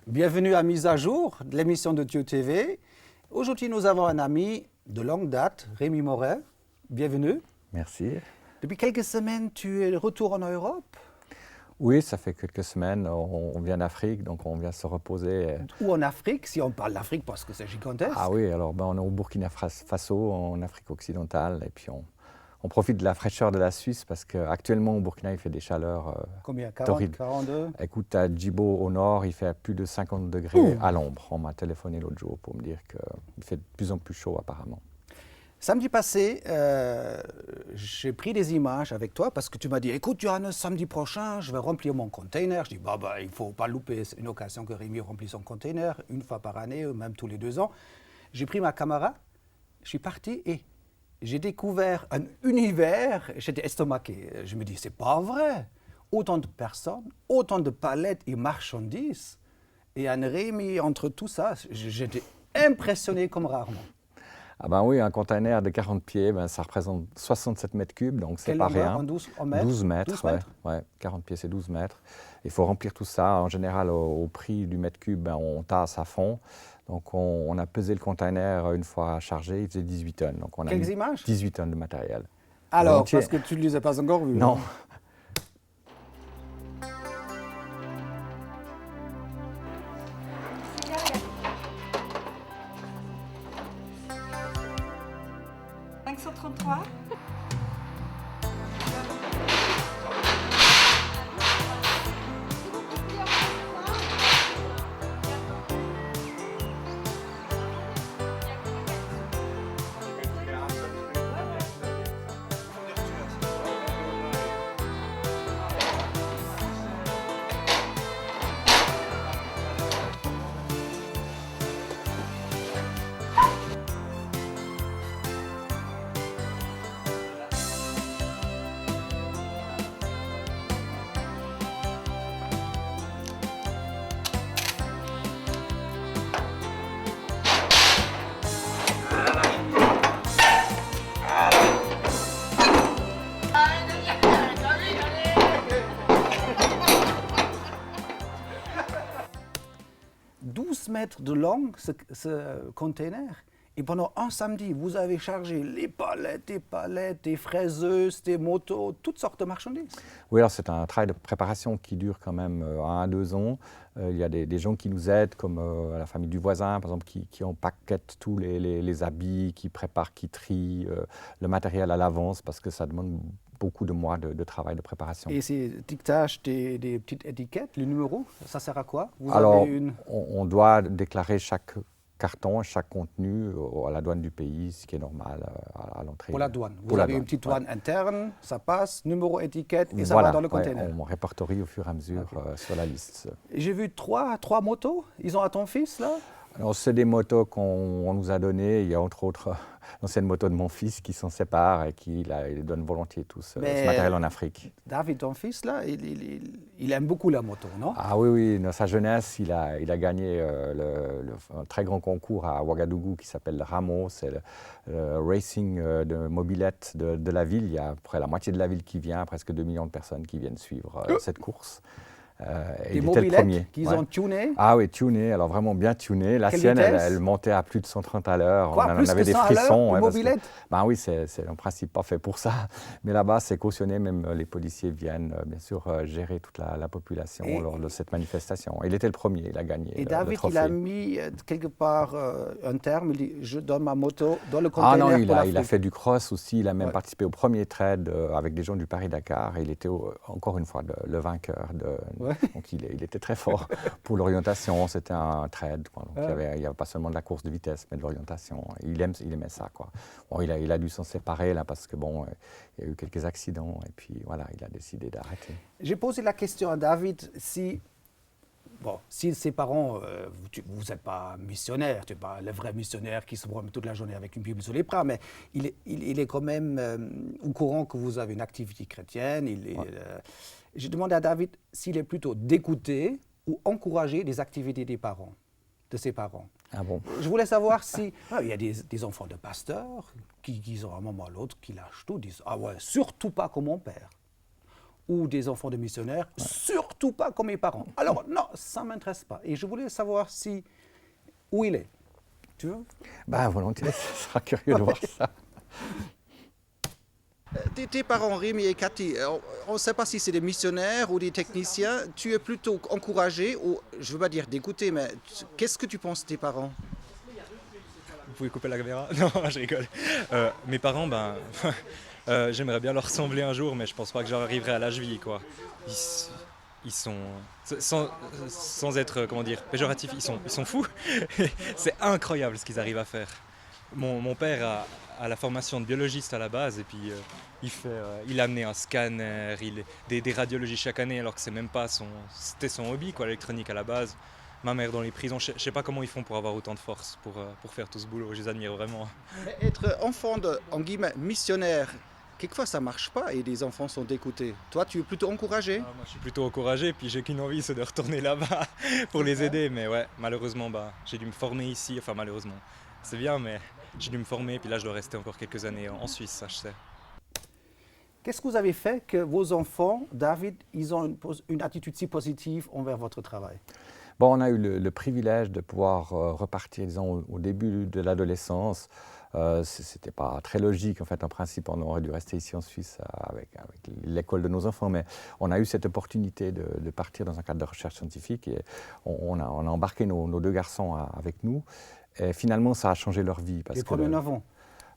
Bienvenue à Mise à jour, de l'émission de Dieu TV. Aujourd'hui, nous avons un ami de longue date, Rémi Moret. Bienvenue. Merci. Depuis quelques semaines, tu es de retour en Europe? Oui, ça fait quelques semaines. On vient d'Afrique, donc on vient se reposer. Ou en Afrique, si on parle d'Afrique, parce que c'est gigantesque. Ah oui, alors on est au Burkina Faso, en Afrique occidentale, et puis on profite de la fraîcheur de la Suisse parce qu'actuellement au Burkina, il fait des chaleurs Combien? 40, torrides. 42? Écoute, à Djibo au nord, il fait à plus de 50 degrés à l'ombre. On m'a téléphoné l'autre jour pour me dire qu'il fait de plus en plus chaud apparemment. Samedi passé, j'ai pris des images avec toi parce que tu m'as dit, écoute Johannes, samedi prochain, je vais remplir mon container. Je dis, il ne faut pas louper une occasion que Rémi remplisse son container, une fois par année, ou même tous les 2 ans. J'ai pris ma caméra, je suis parti et j'ai découvert un univers, j'étais estomaqué. Je me dis, c'est pas vrai. Autant de personnes, autant de palettes et marchandises. Et un Rémi entre tout ça, j'étais impressionné comme rarement. Ah ben oui, un container de 40 pieds, ça représente 67 mètres cubes, donc c'est pas rien. En 12 mètres 12 mètres, 12 mètres. Ouais, 40 pieds c'est 12 mètres. Il faut remplir tout ça, en général au prix du mètre cube, on tasse à fond. Donc on a pesé le container une fois chargé, il faisait 18 tonnes. Donc on a Quelles images? 18 tonnes de matériel. Alors, volontiers. parce que tu ne les as pas encore vus. Non. Mètres de long, ce container. Et pendant un samedi, vous avez chargé les palettes, des fraiseuses, des motos, toutes sortes de marchandises. Oui, alors c'est un travail de préparation qui dure quand même 1 à 2 ans. Il y a des gens qui nous aident, comme la famille du voisin, par exemple, qui empaquettent tous les habits, qui préparent, qui trient le matériel à l'avance, parce que ça demande beaucoup de mois de travail de préparation. Et ces dictages des petites étiquettes, le numéro, ça sert à quoi? Alors, on doit déclarer chaque carton, chaque contenu à la douane du pays, ce qui est normal à l'entrée. Pour la douane. Vous avez une petite douane interne, ça passe, numéro, étiquette, et ça va dans le container. On répertorie au fur et à mesure sur la liste. J'ai vu trois motos, ils ont à ton fils là? Alors, c'est des motos qu'on nous a données. Il y a entre autres l'ancienne moto de mon fils qui s'en sépare et qui il donne volontiers tout ce matériel en Afrique. David, ton fils, là, il aime beaucoup la moto, non? Ah oui, dans sa jeunesse, il a gagné un très grand concours à Ouagadougou qui s'appelle le Ramo. C'est le racing de mobilette de la ville. Il y a à peu près la moitié de la ville qui vient, presque 2 millions de personnes qui viennent suivre cette course. Des mobilettes qu'ils ont tunées? Ah oui, tunées, alors vraiment bien tunées. La sienne, elle montait à plus de 130 à l'heure. Quoi, on avait des frissons. Oui, c'est en principe pas fait pour ça. Mais là-bas, c'est cautionné. Même les policiers viennent, bien sûr, gérer toute la population lors de cette manifestation. Il était le premier, il a gagné. Et David, il a mis quelque part un terme, il dit « je donne ma moto dans le container ». Ah non, il a fait du cross aussi. Il a même participé au premier trade avec des gens du Paris-Dakar. Et il était encore une fois le vainqueur de... Donc il était très fort pour l'orientation, c'était un trade. Donc, il n'y avait pas seulement de la course de vitesse, mais de l'orientation. Il aimait ça, quoi. Bon, il a dû s'en séparer là parce que il y a eu quelques accidents et puis voilà, il a décidé d'arrêter. J'ai posé la question à David si ses parents, vous n'êtes pas missionnaire, tu n'es pas le vrai missionnaire qui se promène toute la journée avec une Bible sur les bras, mais il est quand même au courant que vous avez une activité chrétienne. J'ai demandé à David s'il est plutôt d'écouter ou encourager les activités de ses parents. Ah bon? Je voulais savoir si... il y a des enfants de pasteurs qui ont à un moment ou à l'autre, qui lâchent tout, disent « Ah ouais, surtout pas comme mon père ». ou des enfants de missionnaires, surtout pas comme mes parents. Alors non, ça ne m'intéresse pas. Et je voulais savoir où il est. Tu veux? Volontiers, ça sera curieux de voir ça. Tes parents, Rémi et Cathy, on ne sait pas si c'est des missionnaires ou des techniciens. Tu es plutôt encouragé, ou je ne veux pas dire d'écouter, mais qu'est-ce que tu penses de tes parents? Vous pouvez couper la caméra? Non, je rigole. Mes parents, j'aimerais bien leur ressembler un jour, mais je pense pas que j'arriverai à l'âge vie, quoi. Ils sont, sans être, comment dire, péjoratif, ils sont fous. C'est incroyable ce qu'ils arrivent à faire. Mon père a la formation de biologiste à la base, et puis il a amené un scanner, des radiologies chaque année, alors que c'était son hobby, quoi, l'électronique à la base. Ma mère dans les prisons, je sais pas comment ils font pour avoir autant de force pour faire tout ce boulot, je les admire vraiment. Mais être enfant de, en guillemets, missionnaire, quelquefois ça marche pas et les enfants sont dégoûtés. Toi, tu es plutôt encouragé? Moi, je suis plutôt encouragé, puis j'ai qu'une envie, c'est de retourner là-bas pour les aider. Mais ouais, malheureusement, j'ai dû me former ici. Enfin, malheureusement, c'est bien, mais j'ai dû me former, puis là, je dois rester encore quelques années en Suisse, ça je sais. Qu'est-ce que vous avez fait que vos enfants, David, ils ont une attitude si positive envers votre travail? On a eu le privilège de pouvoir repartir, disons, au début de l'adolescence. C'était pas très logique, en fait, en principe, on aurait dû rester ici en Suisse avec l'école de nos enfants, mais on a eu cette opportunité de partir dans un cadre de recherche scientifique et on a embarqué nos deux garçons avec nous. Et finalement, ça a changé leur vie. Les premiers 9 ans?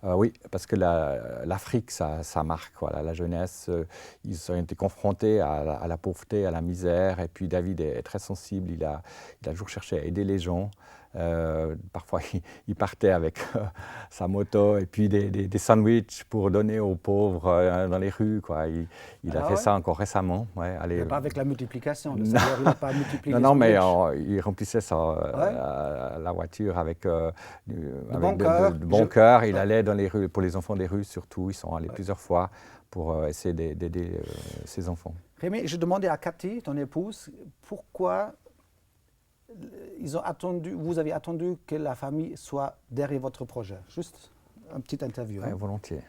Oui, parce que l'Afrique, ça marque. Voilà, la jeunesse, ils ont été confrontés à la pauvreté, à la misère. Et puis David est très sensible, il a toujours cherché à aider les gens. Parfois, il partait avec sa moto et puis des sandwichs pour donner aux pauvres dans les rues, quoi. Il a fait ça encore récemment. Ouais, mais pas avec la multiplication. Il n'a pas multiplié. Non, mais il remplissait la voiture avec de bon cœur. Il allait dans les rues, pour les enfants des rues surtout. Ils sont allés plusieurs fois pour essayer d'aider ces enfants. Rémi, je demandais à Cathy, ton épouse, pourquoi vous avez attendu que la famille soit derrière votre projet. Juste une petite interview. Oui, volontiers.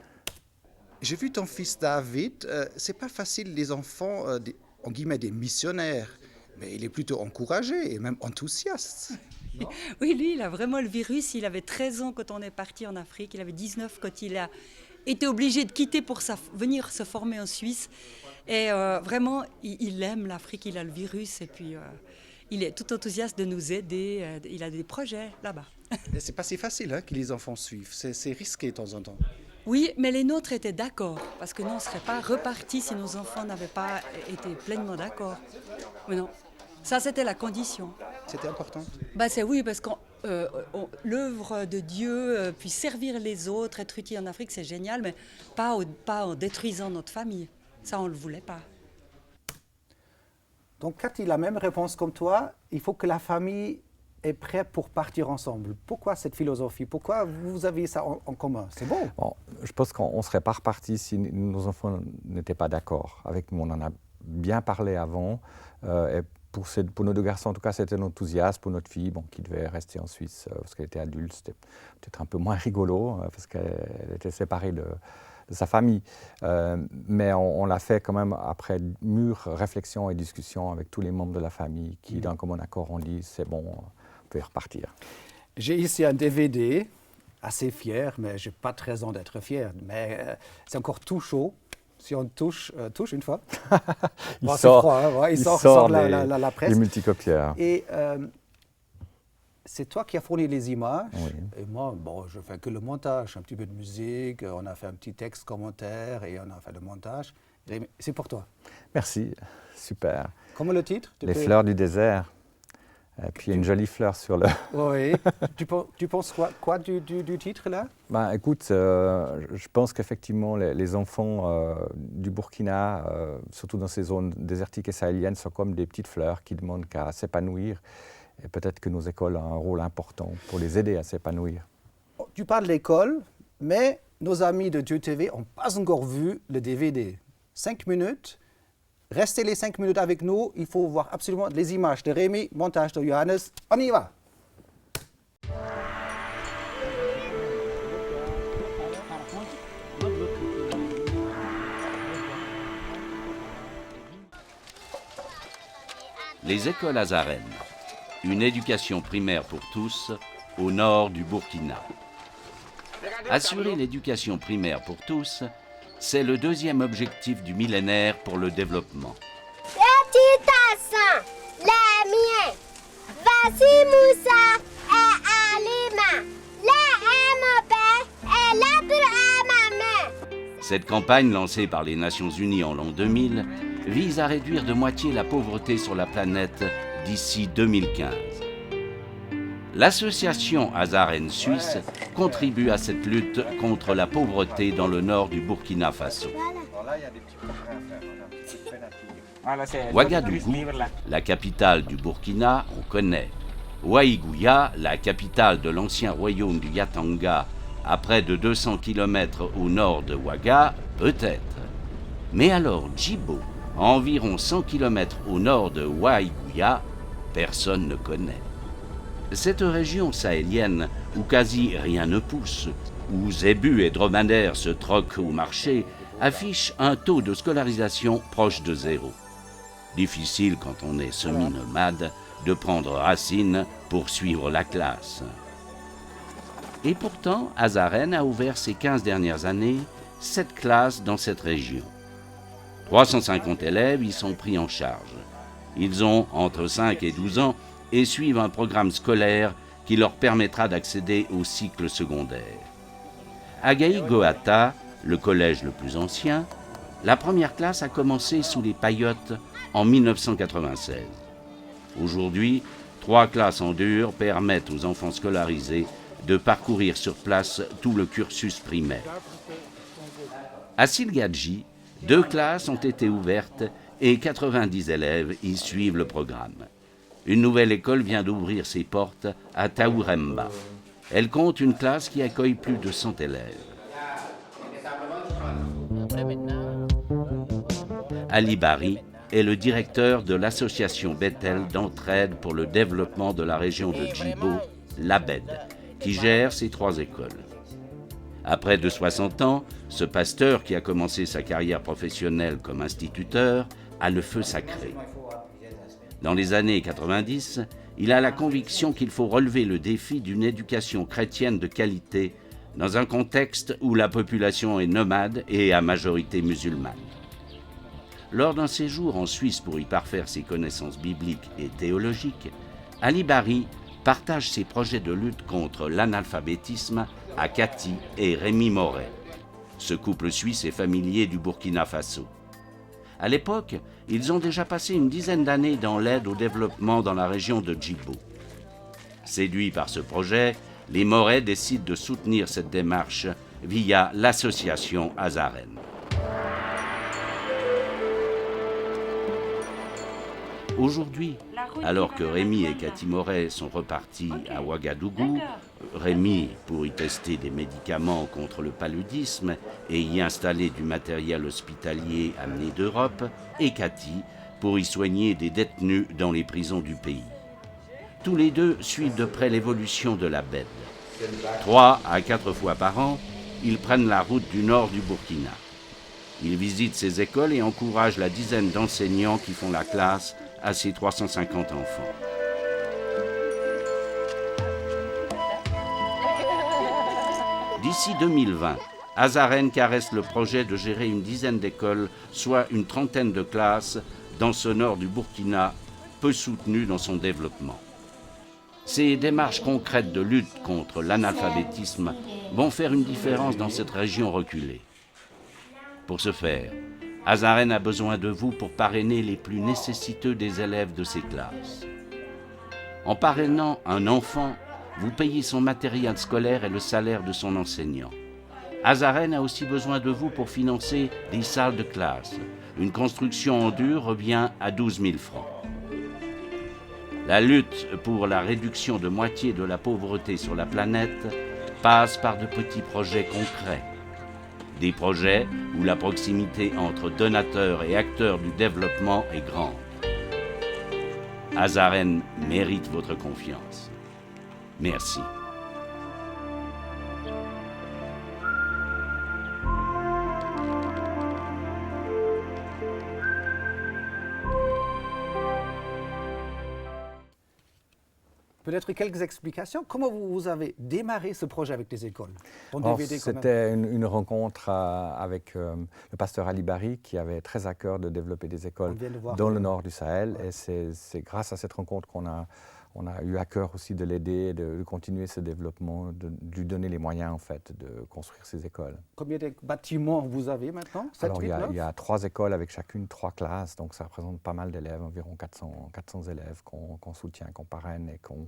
J'ai vu ton fils David. C'est pas facile, les enfants, en guillemets, des missionnaires. Mais il est plutôt encouragé et même enthousiaste. Oui, lui, il a vraiment le virus. Il avait 13 ans quand on est parti en Afrique. Il avait 19 quand il a été obligé de quitter pour venir se former en Suisse. Et vraiment, il aime l'Afrique. Il a le virus et puis... il est tout enthousiaste de nous aider, il a des projets là-bas. C'est pas si facile que les enfants suivent, c'est risqué de temps en temps. Oui, mais les nôtres étaient d'accord, parce que nous, on ne serait pas repartis si nos enfants n'avaient pas été pleinement d'accord. Mais non, ça c'était la condition. C'était important? Oui, parce que l'œuvre de Dieu, puis servir les autres, être utile en Afrique, c'est génial, mais pas en détruisant notre famille. Ça, on ne le voulait pas. Donc, Cathy, la même réponse comme toi, il faut que la famille est prête pour partir ensemble. Pourquoi cette philosophie? Pourquoi vous avez ça en commun? C'est beau. Je pense qu'on ne serait pas repartis si nos enfants n'étaient pas d'accord avec nous. On en a bien parlé avant. Et pour nos deux garçons, en tout cas, c'était un enthousiasme. Pour notre fille, qui devait rester en Suisse parce qu'elle était adulte, c'était peut-être un peu moins rigolo parce qu'elle était séparée de sa famille. Mais on l'a fait quand même après mûre réflexion et discussion avec tous les membres de la famille qui, d'un commun accord, ont dit c'est bon, on peut y repartir. J'ai ici un DVD, assez fier, mais je n'ai pas très raison d'être fier. Mais c'est encore tout chaud. Si on touche une fois. Il sort, froid, il sort la presse. Les multicopieurs. Et c'est toi qui as fourni les images. Oui. Et moi, je fais que le montage, un petit peu de musique, on a fait un petit texte commentaire et on a fait le montage. C'est pour toi. Merci, super. Comment le titre? Les fleurs du désert. Et puis il y a une jolie fleur sur le... Oui. Tu penses quoi du titre là? Écoute, je pense qu'effectivement les enfants du Burkina, surtout dans ces zones désertiques et sahéliennes, sont comme des petites fleurs qui demandent qu'à s'épanouir. Et peut-être que nos écoles ont un rôle important pour les aider à s'épanouir. Tu parles de l'école, mais nos amis de Dieu TV n'ont pas encore vu le DVD. 5 minutes. Restez les 5 minutes avec nous. Il faut voir absolument les images de Rémi, montage de Johannes. On y va! Les écoles Azaren, une éducation primaire pour tous au nord du Burkina. Assurer l'éducation primaire pour tous, c'est le deuxième objectif du millénaire pour le développement. Petit Hassan, les miens. Voici Moussa et Alima. L'un est mon père et l'autre est ma mère. Cette campagne lancée par les Nations Unies en l'an 2000 vise à réduire de moitié la pauvreté sur la planète d'ici 2015. L'association Azaren Suisse contribue à cette lutte contre la pauvreté dans le nord du Burkina Faso. Ouagadougou, la capitale du Burkina, on connaît. Ouaïgouya, la capitale de l'ancien royaume du Yatanga, à près de 200 km au nord de Ouaga, peut-être. Mais alors Djibo, à environ 100 km au nord de Ouaïgouya, personne ne connaît. Cette région sahélienne où quasi rien ne pousse, où zébus et dromadaires se troquent au marché, affiche un taux de scolarisation proche de zéro. Difficile quand on est semi-nomade de prendre racine pour suivre la classe. Et pourtant, Azaren a ouvert ces 15 dernières années 7 classes dans cette région. 350 élèves y sont pris en charge. Ils ont entre 5 et 12 ans et suivent un programme scolaire qui leur permettra d'accéder au cycle secondaire. À Gaïgoata, le collège le plus ancien, la première classe a commencé sous les paillotes en 1996. Aujourd'hui, 3 classes en dur permettent aux enfants scolarisés de parcourir sur place tout le cursus primaire. À Silgadji, 2 classes ont été ouvertes et 90 élèves y suivent le programme. Une nouvelle école vient d'ouvrir ses portes à Taouremba. Elle compte une classe qui accueille plus de 100 élèves. Ali Bari est le directeur de l'association Bethel d'entraide pour le développement de la région de Djibo, l'ABED, qui gère ces 3 écoles. À près de 60 ans, ce pasteur qui a commencé sa carrière professionnelle comme instituteur a le feu sacré. Dans les années 90, il a la conviction qu'il faut relever le défi d'une éducation chrétienne de qualité dans un contexte où la population est nomade et à majorité musulmane. Lors d'un séjour en Suisse pour y parfaire ses connaissances bibliques et théologiques, Ali Bari partage ses projets de lutte contre l'analphabétisme à Kati et Rémi Moret. Ce couple suisse est familier du Burkina Faso. À l'époque, ils ont déjà passé une dizaine d'années dans l'aide au développement dans la région de Djibo. Séduits par ce projet, les Moret décident de soutenir cette démarche via l'association Azaren. Aujourd'hui, alors que Rémi et Cathy Moret sont repartis à Ouagadougou, Rémi pour y tester des médicaments contre le paludisme et y installer du matériel hospitalier amené d'Europe, et Cathy pour y soigner des détenus dans les prisons du pays. Tous les deux suivent de près l'évolution de la BED. 3 à 4 fois par an, ils prennent la route du nord du Burkina. Ils visitent ces écoles et encouragent la dizaine d'enseignants qui font la classe à ces 350 enfants. D'ici 2020, Azaren caresse le projet de gérer une dizaine d'écoles, soit une trentaine de classes, dans ce nord du Burkina, peu soutenu dans son développement. Ces démarches concrètes de lutte contre l'analphabétisme vont faire une différence dans cette région reculée. Pour ce faire, Azaren a besoin de vous pour parrainer les plus nécessiteux des élèves de ses classes. En parrainant un enfant, vous payez son matériel scolaire et le salaire de son enseignant. Azaren a aussi besoin de vous pour financer des salles de classe. Une construction en dur revient à 12 000 francs. La lutte pour la réduction de moitié de la pauvreté sur la planète passe par de petits projets concrets. Des projets où la proximité entre donateurs et acteurs du développement est grande. Azaren mérite votre confiance. Merci. Peut-être quelques explications. Comment vous avez démarré ce projet avec les écoles? C'était une rencontre avec le pasteur Ali Bari qui avait très à cœur de développer des écoles dans le nord du Sahel. Ouais. Et c'est grâce à cette rencontre qu'on a eu à cœur aussi de l'aider, de continuer ce développement, de lui donner les moyens en fait de construire ces écoles. Combien de bâtiments vous avez maintenant? 7, Alors 8, il y a 3 écoles avec chacune 3 classes, donc ça représente pas mal d'élèves, environ 400 élèves qu'on soutient, qu'on parraine et qu'on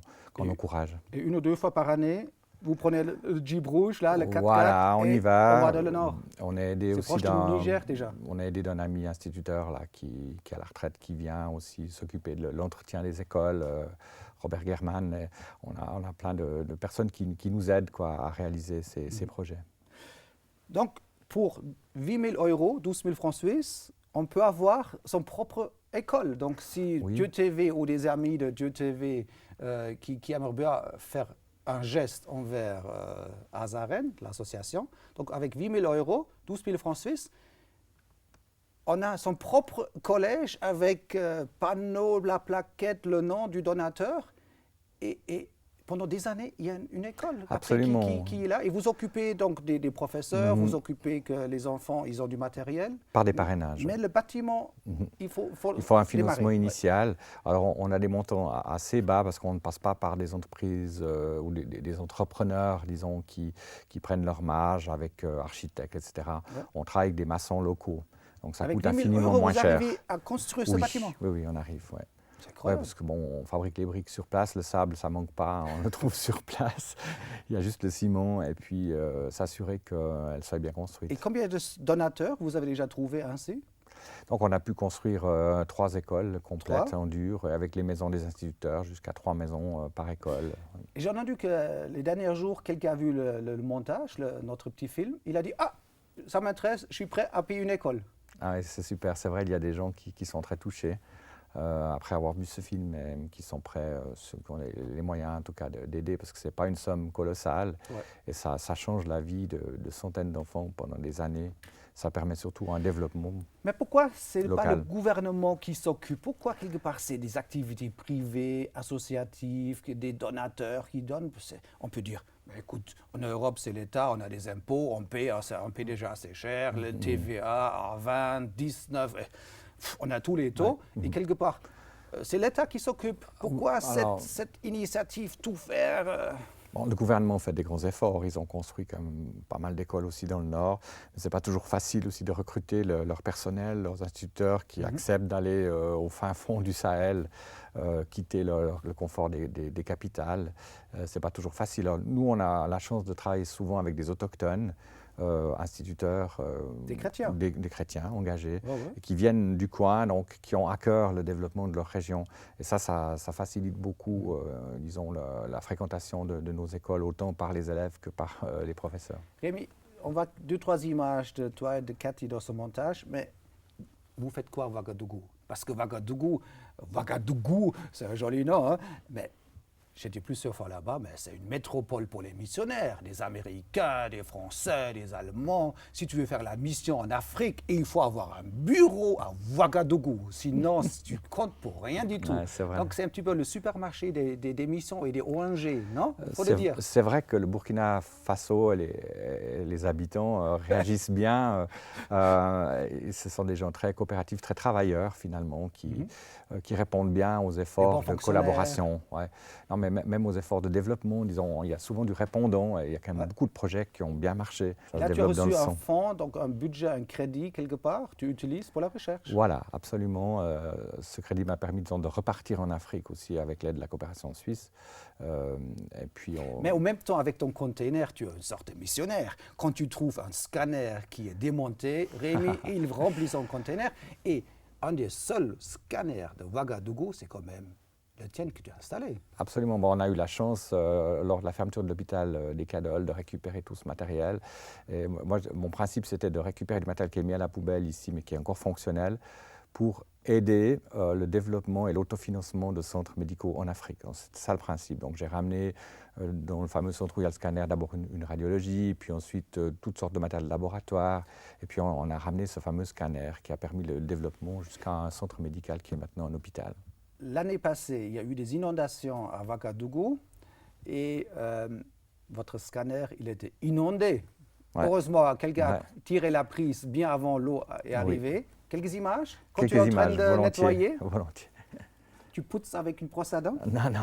encourage. Et 1 ou 2 fois par année, vous prenez le Jeep rouge, là, le 4x4, voilà, on y va. On va dans le nord. On est aidé aussi proche du Niger déjà. On est aidé d'un ami instituteur là, qui est à la retraite, qui vient aussi s'occuper de l'entretien des écoles. Robert German, et on a plein de personnes qui nous aident à réaliser ces projets. Donc, pour 8 000 €, 12 000 francs suisses, on peut avoir son propre école. Donc, si Dieu TV ou des amis de Dieu TV qui aimeraient bien faire un geste envers Azaren, l'association, donc avec 8 000 €, 12 000 francs suisses, on a son propre collège avec panneau, la plaquette, le nom du donateur. Et pendant des années, il y a une école qui est là. Et vous occupez donc des professeurs, vous occupez que les enfants, ils ont du matériel. Par des parrainages. Mais le bâtiment, il faut un financement initial. Alors on a des montants assez bas parce qu'on ne passe pas par des entreprises ou des entrepreneurs, disons, qui prennent leur marge avec architectes, etc. Ouais. On travaille avec des maçons locaux. Donc ça coûte infiniment moins cher. Vous arrivez à construire ce bâtiment? Oui, on arrive, ouais. C'est incroyable. Ouais, parce que on fabrique les briques sur place, le sable, ça manque pas, on le trouve sur place. Il y a juste le ciment et puis s'assurer qu'elle soit bien construite. Et combien de donateurs vous avez déjà trouvé ainsi? Donc on a pu construire 3 écoles complètes en dur, avec les maisons des instituteurs, jusqu'à 3 maisons par école. J'ai entendu que les derniers jours, quelqu'un a vu le montage, notre petit film, il a dit « Ah, ça m'intéresse, je suis prêt à payer une école ». Ah, c'est super, c'est vrai, il y a des gens qui sont très touchés après avoir vu ce film et qui sont prêts, qui ont les moyens en tout cas d'aider parce que ce n'est pas une somme colossale et ça change la vie de centaines d'enfants pendant des années. Ça permet surtout un développement local. Mais pourquoi ce n'est pas le gouvernement qui s'occupe? Pourquoi quelque part c'est des activités privées, associatives, des donateurs qui donnent? On peut dire, mais écoute, en Europe c'est l'État, on a des impôts, on paye déjà assez cher, le TVA à 20, 19, on a tous les taux. Et quelque part, c'est l'État qui s'occupe. Pourquoi cette initiative tout faire le gouvernement fait des grands efforts. Ils ont construit quand même pas mal d'écoles aussi dans le Nord. Mais ce n'est pas toujours facile aussi de recruter leur personnel, leurs instituteurs qui acceptent d'aller au fin fond du Sahel, quitter le confort des capitales. Ce n'est pas toujours facile. Alors, nous, on a la chance de travailler souvent avec des autochtones, instituteurs, des chrétiens engagés, qui viennent du coin, donc qui ont à cœur le développement de leur région. Et ça facilite beaucoup, disons, la fréquentation de nos écoles, autant par les élèves que par les professeurs. Rémi, on voit 2-3 images de toi et de Cathy dans ce montage, mais vous faites quoi à Ouagadougou? Parce que Ouagadougou, c'est un joli nom, hein, mais j'étais plus sûr fois là-bas, mais c'est une métropole pour les missionnaires, des Américains, des Français, des Allemands. Si tu veux faire la mission en Afrique, il faut avoir un bureau à Ouagadougou. Sinon, tu comptes pour rien du tout. Ouais, donc c'est un petit peu le supermarché des missions et des ONG, non? Faut le dire. C'est vrai que le Burkina Faso et les habitants réagissent bien. Ce sont des gens très coopératifs, très travailleurs finalement, qui répondent bien aux efforts de collaboration. Ouais. Non, mais même aux efforts de développement, disons, il y a souvent du répondant et il y a quand même beaucoup de projets qui ont bien marché. Là, tu as reçu un fonds, donc un budget, un crédit quelque part, tu utilises pour la recherche. Voilà, absolument. Ce crédit m'a permis de repartir en Afrique aussi avec l'aide de la coopération suisse. Mais en même temps, avec ton container, tu es une sorte de missionnaire. Quand tu trouves un scanner qui est démonté, Rémi, il remplit son container et un des seuls scanners de Ouagadougou, c'est quand même le tien que tu as installé. Absolument. Bon, on a eu la chance, lors de la fermeture de l'hôpital des Cadoles, de récupérer tout ce matériel. Et moi, mon principe, c'était de récupérer du matériel qui est mis à la poubelle ici, mais qui est encore fonctionnel, pour aider le développement et l'autofinancement de centres médicaux en Afrique. C'est ça le principe. Donc j'ai ramené dans le fameux centre où il y a le scanner d'abord une radiologie, puis ensuite toutes sortes de matériel de laboratoire, et puis on a ramené ce fameux scanner qui a permis le développement jusqu'à un centre médical qui est maintenant un hôpital. l'année passée, il y a eu des inondations à Ouagadougou et votre scanner, il était inondé. Ouais. Heureusement, quelqu'un a Ouais. tiré la prise bien avant l'eau est arrivée. Quelques images quand tu es Quelques en train images, de volontiers, nettoyer, volontiers. tu pousses avec une brosse à dents. Non, non.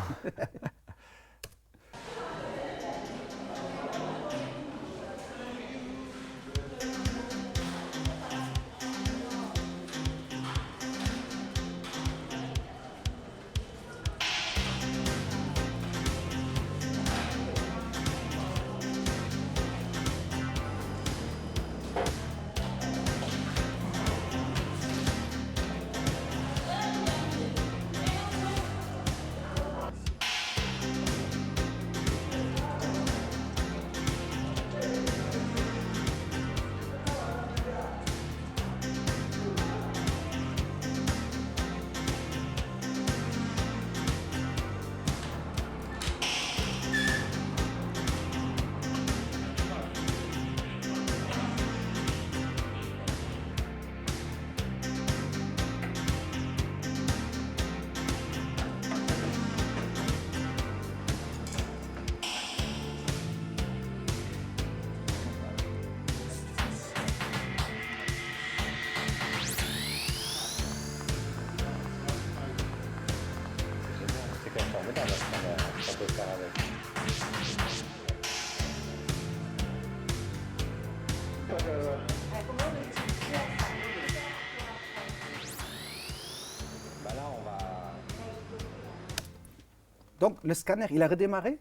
Donc le scanner, il a redémarré?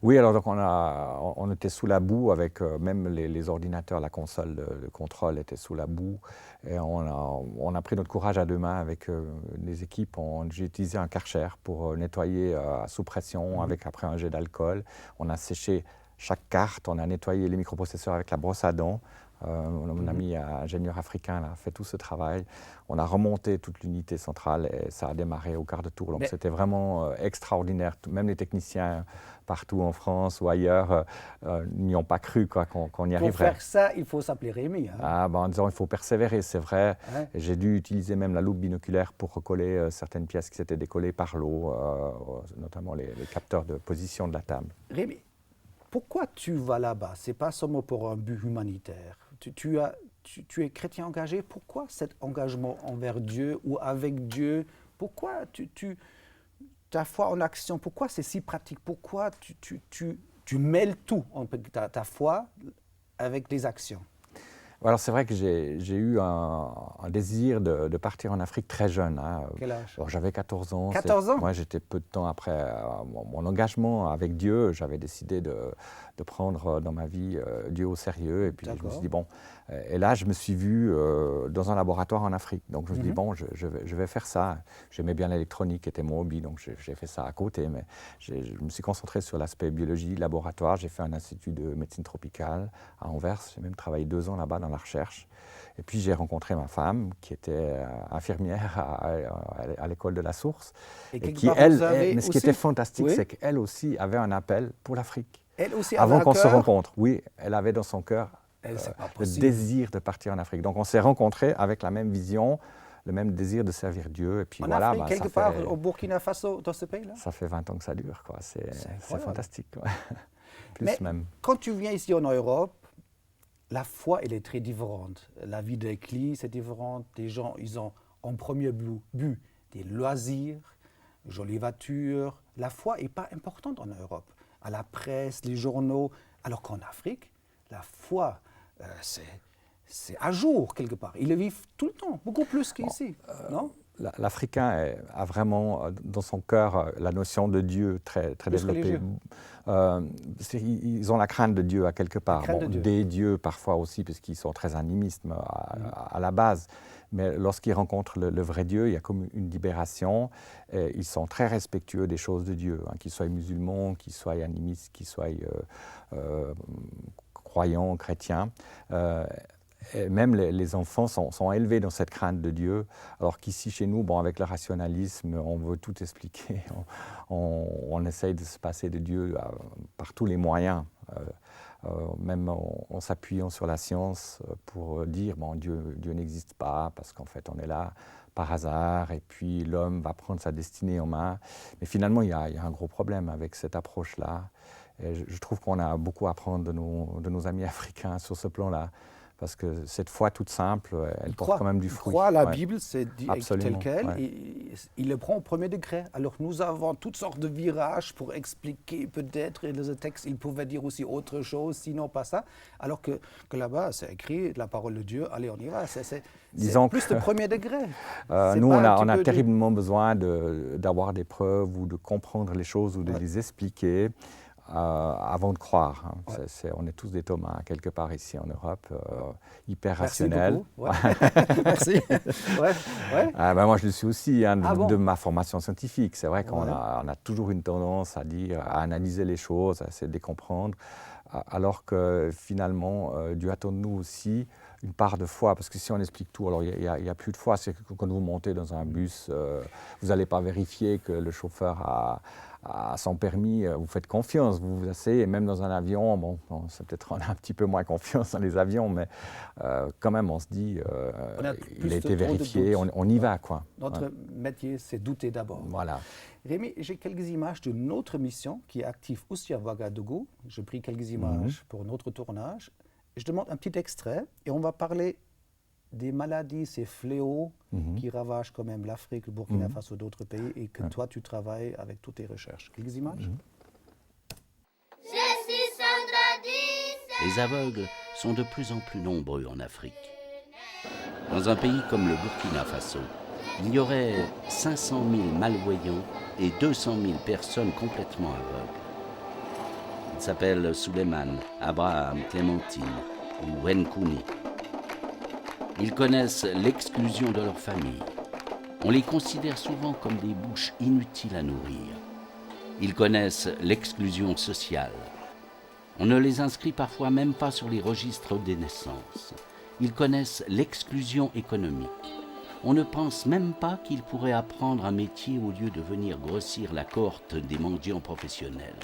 Oui, alors donc on était sous la boue avec même les ordinateurs, la console de contrôle était sous la boue. Et on a pris notre courage à deux mains avec les équipes. J'ai utilisé un Karcher pour nettoyer sous pression avec après un jet d'alcool. On a séché chaque carte, on a nettoyé les microprocesseurs avec la brosse à dents. Mon ami ingénieur africain là, a fait tout ce travail. On a remonté toute l'unité centrale et ça a démarré au quart de tour. Donc c'était vraiment extraordinaire. Même les techniciens partout en France ou ailleurs n'y ont pas cru qu'on y arriverait. Pour faire ça, il faut s'appeler Rémi. Hein. En disant il faut persévérer, c'est vrai. Ouais. J'ai dû utiliser même la loupe binoculaire pour recoller certaines pièces qui s'étaient décollées par l'eau, notamment les capteurs de position de la table. Rémi, pourquoi tu vas là-bas? Ce n'est pas seulement pour un but humanitaire. Tu es chrétien engagé. Pourquoi cet engagement envers Dieu ou avec Dieu? Pourquoi ta foi en action? Pourquoi c'est si pratique? Pourquoi tu mêles tout, ta foi avec des actions? Alors c'est vrai que j'ai eu un désir de partir en Afrique très jeune. Hein. Quel âge? J'avais 14 ans. 14 ans? Moi, j'étais peu de temps après mon engagement avec Dieu. J'avais décidé de prendre dans ma vie Dieu au sérieux. Et puis je me suis dit, bon, et là je me suis vu dans un laboratoire en Afrique. Donc je me suis dit, bon, je vais faire ça. J'aimais bien l'électronique, qui était mon hobby, donc j'ai fait ça à côté. Mais je me suis concentré sur l'aspect biologie, laboratoire. J'ai fait un institut de médecine tropicale à Anvers. J'ai même travaillé 2 ans là-bas dans la recherche. Et puis j'ai rencontré ma femme, qui était infirmière à l'école de la Source. Et qui, elle, mais ce qui était fantastique, c'est qu'elle aussi avait un appel pour l'Afrique. Elle aussi avant qu'on se rencontre, oui, elle avait dans son cœur le possible. désir de partir en Afrique. Donc on s'est rencontrés avec la même vision, le même désir de servir Dieu. Et puis en voilà, Afrique, quelque part au Burkina Faso, dans ce pays-là? Ça fait 20 ans que ça dure, quoi. C'est fantastique. Ouais. Plus Mais même. Quand tu viens ici en Europe, la foi, elle est très différente. La vie de l'église est différente. Les gens, ils ont en premier but des loisirs, jolies voitures. La foi n'est pas importante en Europe. À la presse, les journaux. Alors qu'en Afrique, la foi, c'est à jour quelque part. Ils le vivent tout le temps, beaucoup plus qu'ici, non? L'Africain a vraiment dans son cœur la notion de Dieu très, très développée. Ils ont la crainte de Dieu à quelque part. Bon, des dieux parfois aussi, parce qu'ils sont très animistes à la base. Mais lorsqu'ils rencontrent le vrai Dieu, il y a comme une libération. Et ils sont très respectueux des choses de Dieu, hein, qu'ils soient musulmans, qu'ils soient animistes, qu'ils soient croyants, chrétiens. Et même les enfants sont élevés dans cette crainte de Dieu, alors qu'ici, chez nous, bon, avec le rationalisme, on veut tout expliquer. On essaye de se passer de Dieu par tous les moyens. même en s'appuyant sur la science pour dire bon, Dieu n'existe pas parce qu'en fait on est là par hasard et puis l'homme va prendre sa destinée en main. Mais finalement, il y a un gros problème avec cette approche-là. Et je trouve qu'on a beaucoup à apprendre de nos amis africains sur ce plan-là. Parce que cette foi toute simple, elle porte quand même du fruit. Il croit à la Bible, c'est dit tel quel, ouais. et il le prend au premier degré. Alors nous avons toutes sortes de virages pour expliquer peut-être, et le texte, il pouvait dire aussi autre chose, sinon pas ça. Alors que là-bas, c'est écrit, la parole de Dieu, allez, on y va. C'est plus de premier degré. Nous, on a terriblement besoin d'avoir des preuves ou de comprendre les choses ou de les expliquer. Avant de croire. Hein. Ouais. On est tous des Thomas, quelque part ici en Europe, hyper rationnels. Ouais. Merci. Moi, je le suis aussi de ma formation scientifique. C'est vrai qu'on a toujours une tendance à dire, à analyser les choses, à essayer de les comprendre, alors que finalement, Dieu attend de nous aussi une part de foi, parce que si on explique tout, alors il n'y a plus de foi. C'est que quand vous montez dans un bus, vous n'allez pas vérifier que le chauffeur a son permis, vous faites confiance, vous vous asseyez, et même dans un avion, bon c'est peut-être on a un petit peu moins confiance dans les avions, mais quand même on se dit, il a été vérifié, on y va, quoi. Notre métier, c'est douter d'abord. Voilà. Rémi, j'ai quelques images d'une autre mission qui est active aussi à Ouagadougou. J'ai pris quelques images pour notre tournage. Je demande un petit extrait et on va parler des maladies, ces fléaux qui ravagent quand même l'Afrique, le Burkina Faso, d'autres pays, et que toi, tu travailles avec toutes tes recherches. Quelques images Les aveugles sont de plus en plus nombreux en Afrique. Dans un pays comme le Burkina Faso, il y aurait 500 000 malvoyants et 200 000 personnes complètement aveugles. Ils s'appellent Souleymane, Abraham, Clémentine ou Nkouni. Ils connaissent l'exclusion de leur famille. On les considère souvent comme des bouches inutiles à nourrir. Ils connaissent l'exclusion sociale. On ne les inscrit parfois même pas sur les registres des naissances. Ils connaissent l'exclusion économique. On ne pense même pas qu'ils pourraient apprendre un métier au lieu de venir grossir la cohorte des mendiants professionnels.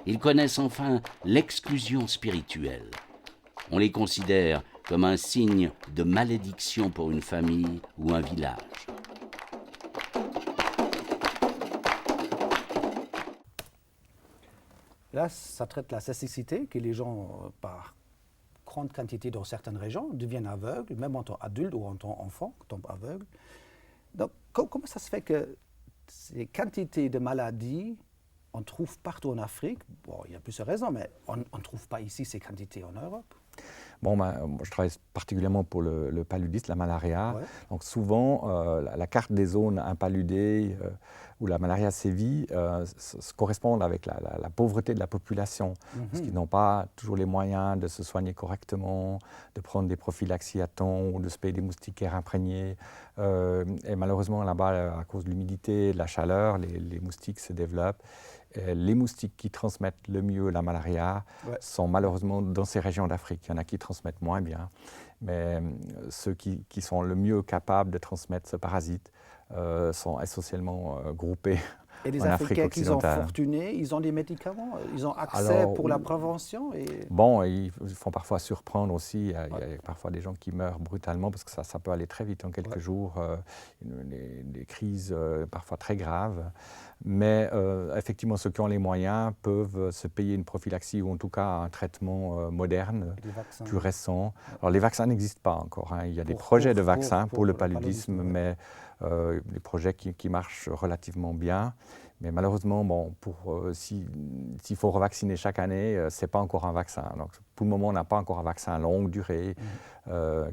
Ils connaissent enfin l'exclusion spirituelle. On les considère comme un signe de malédiction pour une famille ou un village. Là, ça traite la cécité, que les gens, par grande quantité dans certaines régions, deviennent aveugles, même en tant qu'adultes ou en tant qu'enfants, tombent aveugles. Donc, comment ça se fait que ces quantités de maladies, on trouve partout en Afrique? Bon, il y a plusieurs raisons, mais on ne trouve pas ici ces quantités en Europe. Bon, je travaille particulièrement pour le paludisme, la malaria. Ouais. Donc souvent, la carte des zones impaludées où la malaria sévit se correspond avec la pauvreté de la population, parce qu'ils n'ont pas toujours les moyens de se soigner correctement, de prendre des prophylaxies à temps ou de se payer des moustiquaires imprégnés. Et malheureusement, là-bas, à cause de l'humidité, de la chaleur, les moustiques se développent. Les moustiques qui transmettent le mieux la malaria sont malheureusement dans ces régions d'Afrique. Il y en a qui transmettent moins bien, mais ceux qui sont le mieux capables de transmettre ce parasite sont essentiellement groupés. Et les en Afrique Africains qui sont occidentale. fortunés, ils ont des médicaments, ils ont accès pour la prévention Bon, ils font parfois surprendre aussi. Il y a parfois des gens qui meurent brutalement parce que ça peut aller très vite en quelques jours, des crises parfois très graves. Mais effectivement, ceux qui ont les moyens peuvent se payer une prophylaxie ou en tout cas un traitement moderne, plus récent. Alors les vaccins n'existent pas encore. Hein. Il y a des projets de vaccins pour le paludisme, mais des projets qui marchent relativement bien. Mais malheureusement, bon, s'il faut revacciner chaque année, ce n'est pas encore un vaccin. Donc, pour le moment, on n'a pas encore un vaccin à longue durée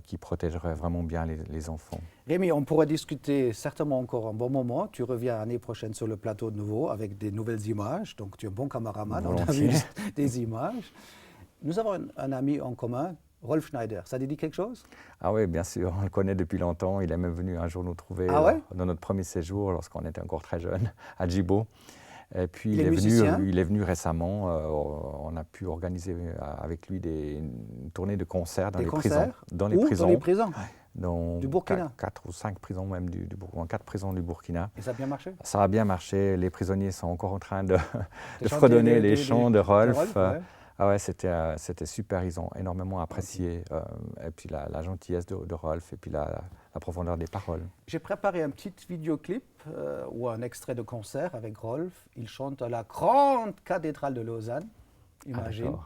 qui protégerait vraiment bien les enfants. Rémi, on pourrait discuter certainement encore un bon moment. Tu reviens l'année prochaine sur le plateau de nouveau avec des nouvelles images. Donc, tu es un bon cameraman, on a vu des images. Nous avons un ami en commun, Rolf Schneider. Ça te dit quelque chose? Ah oui, bien sûr, on le connaît depuis longtemps. Il est même venu un jour nous trouver dans notre premier séjour, lorsqu'on était encore très jeune, à Djibo. Et puis il est venu récemment. On a pu organiser avec lui une tournée de concerts dans les prisons. Dans les prisons Du Burkina. 4 ou 5 prisons même dans 4 prisons du Burkina. Et ça a bien marché? Ça a bien marché. Les prisonniers sont encore en train de fredonner les chants de Rolf. Ah ouais, c'était super, ils ont énormément apprécié. Et puis la gentillesse de Rolf, et puis la profondeur des paroles. J'ai préparé un petit vidéoclip ou un extrait de concert avec Rolf. Il chante à la grande cathédrale de Lausanne, imagine.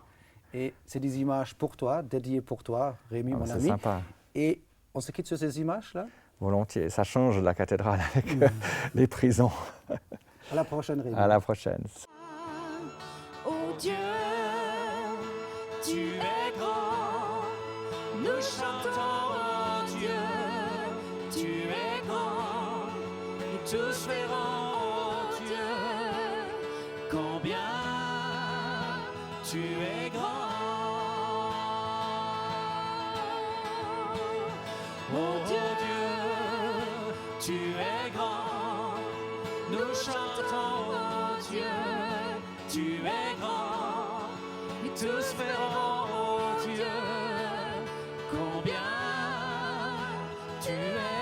Et c'est des images pour toi, dédiées pour toi, Rémi, mon ami. C'est sympa. Et on se quitte sur ces images-là? Volontiers, ça change la cathédrale avec les prisons. À la prochaine, Rémi. À la prochaine. Oh Dieu, tu es grand, nous chantons, oh Dieu, tu es grand, et tous verront, oh Dieu, combien tu es grand. Oh Dieu, tu es grand, nous chantons, oh Dieu, tu es grand, et tous verront, oh Dieu, combien tu es